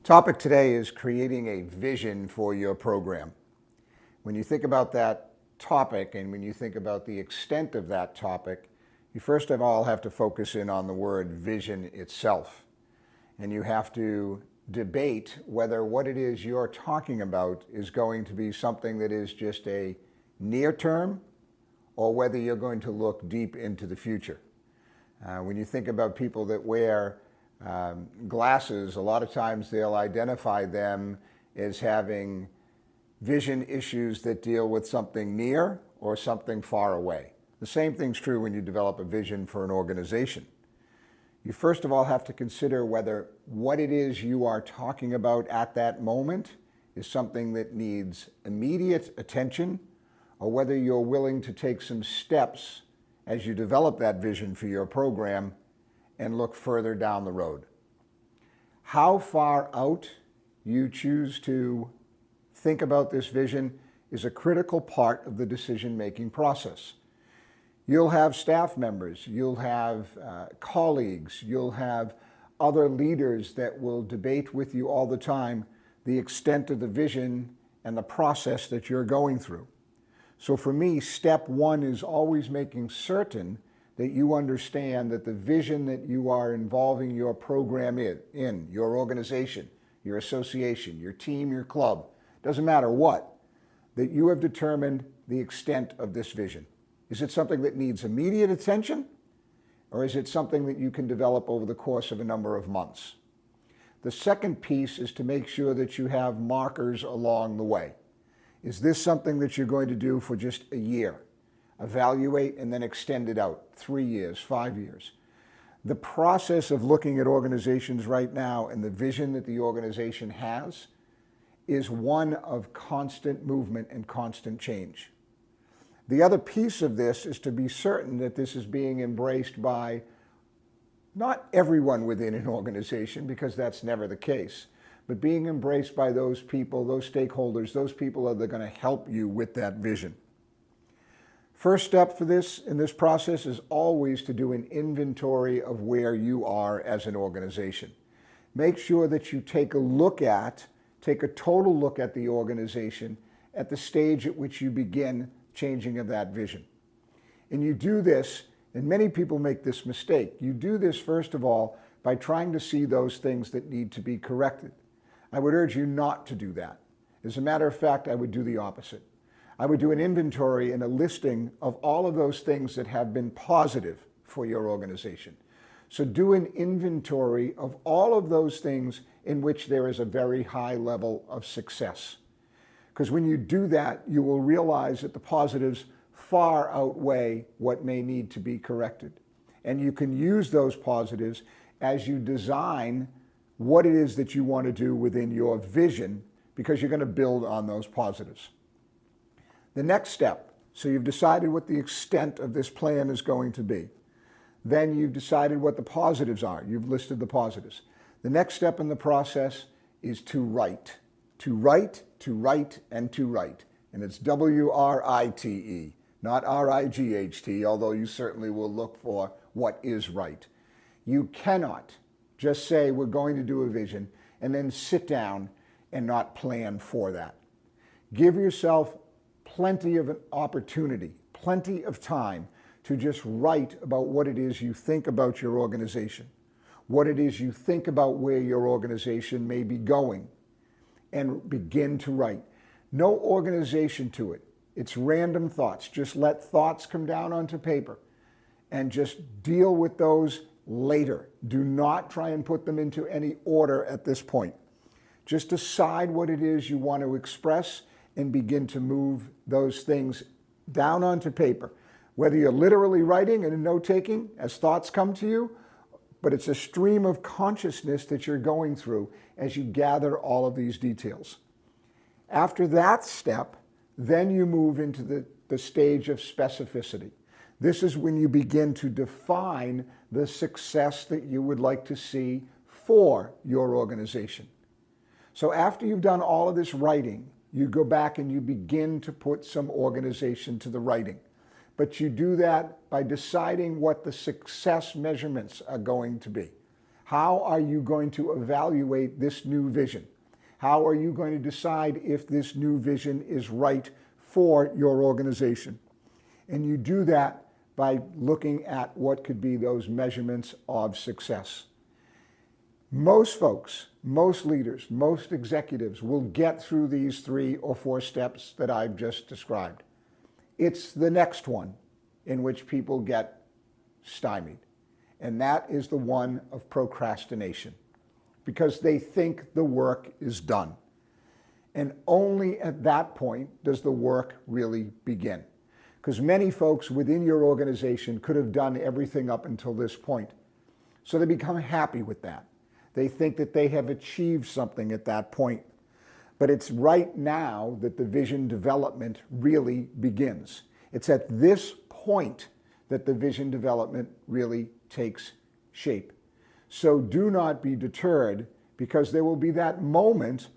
Topic today is creating a vision for your program. When you think about that topic and when you think about the extent of that topic, you first of all have to focus in on the word vision itself. And you have to debate whether what it is you're talking about is going to be something that is just a near term or whether you're going to look deep into the future. When you think about people that wear glasses, a lot of times they'll identify them as having vision issues that deal with something near or something far away. The same thing's true when you develop a vision for an organization. You first of all have to consider whether what it is you are talking about at that moment is something that needs immediate attention, or whether you're willing to take some steps as you develop that vision for your program and look further down the road. How far out you choose to think about this vision is a critical part of the decision-making process. You'll have staff members, you'll have colleagues, you'll have other leaders that will debate with you all the time the extent of the vision and the process that you're going through. So for me, step one is always making certain that you understand that the vision that you are involving your program in, your organization, your association, your team, your club, doesn't matter what, that you have determined the extent of this vision. Is it something that needs immediate attention, or is it something that you can develop over the course of a number of months? The second piece is to make sure that you have markers along the way. Is this something that you're going to do for just a year? Evaluate and then extend it out, 3 years, 5 years. The process of looking at organizations right now and the vision that the organization has is one of constant movement and constant change. The other piece of this is to be certain that this is being embraced by not everyone within an organization, because that's never the case, but being embraced by those people, those stakeholders, those people that are going to help you with that vision. First step for this in this process is always to do an inventory of where you are as an organization. Make sure that you take a total look at the organization at the stage at which you begin changing of that vision. And you do this, and many people make this mistake. You do this, first of all, by trying to see those things that need to be corrected. I would urge you not to do that. As a matter of fact, I would do the opposite. I would do an inventory and a listing of all of those things that have been positive for your organization. So do an inventory of all of those things in which there is a very high level of success. Because when you do that, you will realize that the positives far outweigh what may need to be corrected. And you can use those positives as you design what it is that you want to do within your vision, because you're going to build on those positives. The next step, so you've decided what the extent of this plan is going to be. Then you've decided what the positives are. You've listed the positives. The next step in the process is to write. To write, to write, and to write. And it's W-R-I-T-E, not R-I-G-H-T, although you certainly will look for what is right. You cannot just say we're going to do a vision and then sit down and not plan for that. Give yourself plenty of an opportunity, plenty of time to just write about what it is you think about your organization, what it is you think about where your organization may be going, and begin to write. No organization to it. It's random thoughts. Just let thoughts come down onto paper and just deal with those later. Do not try and put them into any order at this point. Just decide what it is you want to express and begin to move those things down onto paper. Whether you're literally writing and note-taking as thoughts come to you, but it's a stream of consciousness that you're going through as you gather all of these details. After that step, then you move into the stage of specificity. This is when you begin to define the success that you would like to see for your organization. So after you've done all of this writing, you go back and you begin to put some organization to the writing. But you do that by deciding what the success measurements are going to be. How are you going to evaluate this new vision? How are you going to decide if this new vision is right for your organization? And you do that by looking at what could be those measurements of success. Most folks, most leaders, most executives will get through these 3 or 4 steps that I've just described. It's the next one in which people get stymied, and that is the one of procrastination, because they think the work is done. And only at that point does the work really begin. Because many folks within your organization could have done everything up until this point. So they become happy with that. They think that they have achieved something at that point. But it's right now that the vision development really begins. It's at this point that the vision development really takes shape. So do not be deterred, because there will be that moment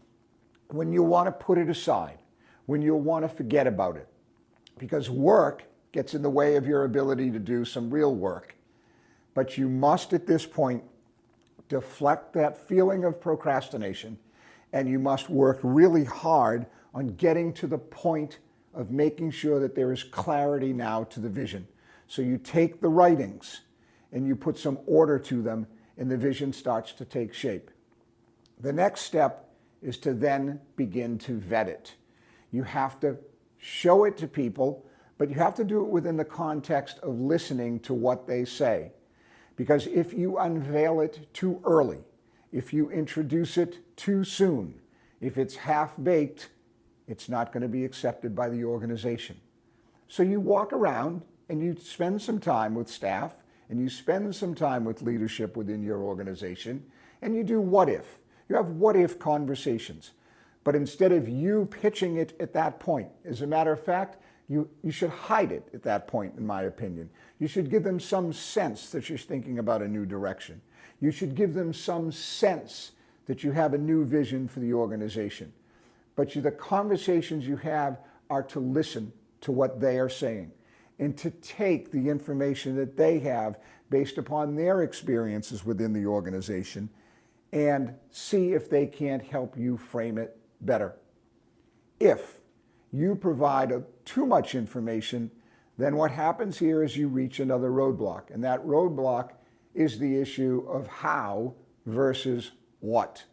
when you want to put it aside, when you'll want to forget about it, because work gets in the way of your ability to do some real work. But you must, at this point, deflect that feeling of procrastination, and you must work really hard on getting to the point of making sure that there is clarity now to the vision. So you take the writings and you put some order to them, and the vision starts to take shape. The next step is to then begin to vet it. You have to show it to people, but you have to do it within the context of listening to what they say. Because if you unveil it too early, if you introduce it too soon, if it's half-baked, it's not going to be accepted by the organization. So you walk around and you spend some time with staff, and you spend some time with leadership within your organization, and you do what if. You have what if conversations. But instead of you pitching it at that point, as a matter of fact, you should hide it at that point, in my opinion. You should give them some sense that you're thinking about a new direction. You should give them some sense that you have a new vision for the organization. But the conversations you have are to listen to what they are saying, and to take the information that they have based upon their experiences within the organization and see if they can't help you frame it better. If you provide too much information, then what happens here is you reach another roadblock, and that roadblock is the issue of how versus what.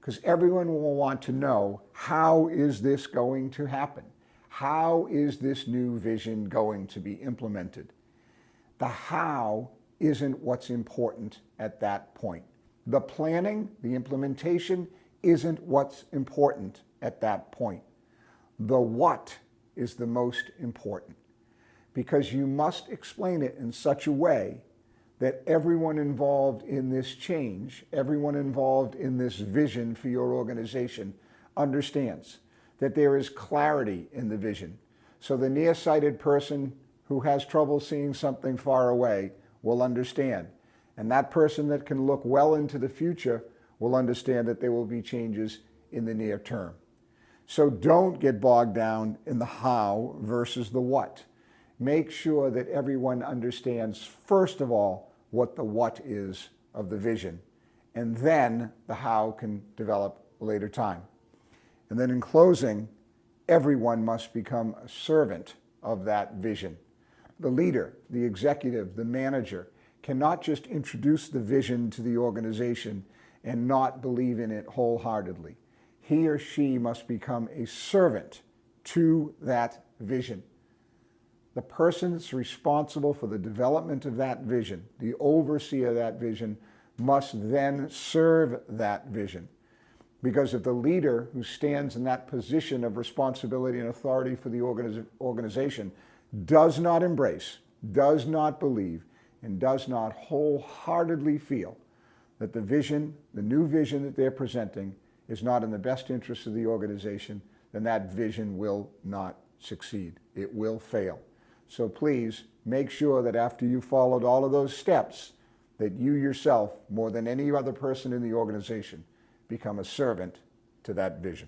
Because everyone will want to know, how is this going to happen? How is this new vision going to be implemented? The how isn't what's important at that point. The planning, the implementation, isn't what's important at that point. The what is the most important, because you must explain it in such a way that everyone involved in this change, everyone involved in this vision for your organization understands that there is clarity in the vision. So the nearsighted person who has trouble seeing something far away will understand. And that person that can look well into the future will understand that there will be changes in the near term. So don't get bogged down in the how versus the what. Make sure that everyone understands, first of all, what the what is of the vision, and then the how can develop later time. And then in closing, everyone must become a servant of that vision. The leader, the executive, the manager cannot just introduce the vision to the organization and not believe in it wholeheartedly. He or she must become a servant to that vision. The person that's responsible for the development of that vision, the overseer of that vision, must then serve that vision. Because if the leader who stands in that position of responsibility and authority for the organization does not embrace, does not believe, and does not wholeheartedly feel that the vision, the new vision that they're presenting, is not in the best interest of the organization, then that vision will not succeed. It will fail. So please make sure that after you've followed all of those steps, that you yourself, more than any other person in the organization, become a servant to that vision.